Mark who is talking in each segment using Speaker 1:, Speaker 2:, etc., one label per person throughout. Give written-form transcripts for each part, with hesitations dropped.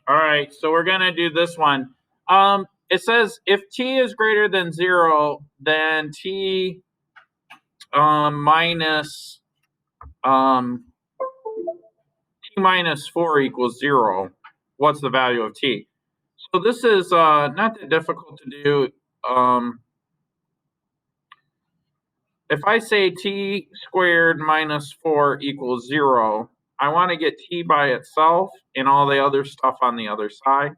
Speaker 1: All right, so we're gonna do this one. It says if t is greater than 0, then t minus t minus 4 equals 0. What's the value of t? So this is not that difficult to do. If I say t squared minus 4 equals 0, I want to get t by itself and all the other stuff on the other side.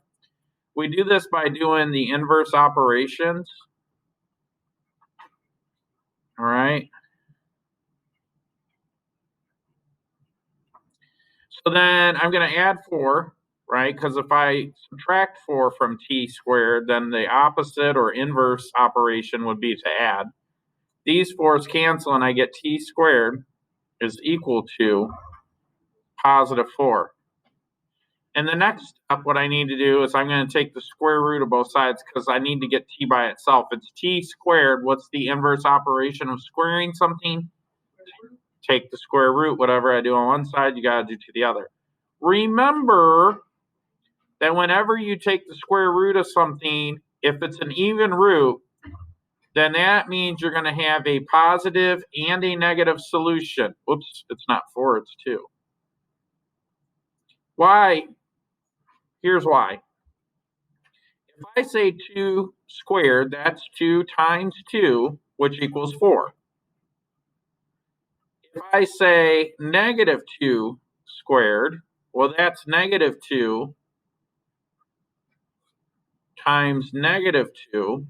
Speaker 1: We do this by doing the inverse operations. All right. So then I'm going to add 4, right? Because if I subtract 4 from t squared, then the opposite or inverse operation would be to add. These 4's cancel, and I get t squared is equal to positive 4. And the next step, what I need to do is I'm going to take the square root of both sides because I need to get t by itself. It's t squared. What's the inverse operation of squaring something? Take the square root. Whatever I do on one side, you got to do to the other. Remember that whenever you take the square root of something, if it's an even root, then that means you're going to have a positive and a negative solution. Oops, it's not 4, it's 2. Why? Here's why. If I say 2 squared, that's 2 times 2, which equals 4. If I say negative 2 squared, well, that's negative 2 times negative 2,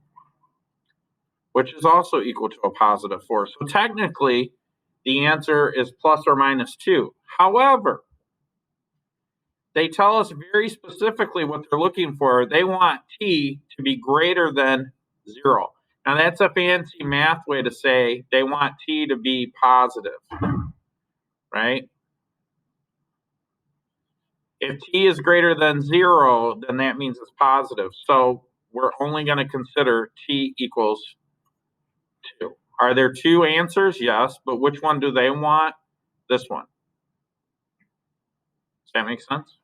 Speaker 1: which is also equal to a positive 4. So technically, the answer is plus or minus 2. However, they tell us very specifically what they're looking for. They want t to be greater than 0. Now, that's a fancy math way to say they want t to be positive, right? If t is greater than 0, then that means it's positive. So we're only going to consider t equals 2. Are there 2 answers? Yes, but which one do they want? This one. Does that make sense?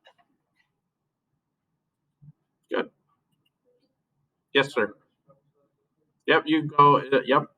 Speaker 1: Good. Yes, sir. Yep, you go. Yep.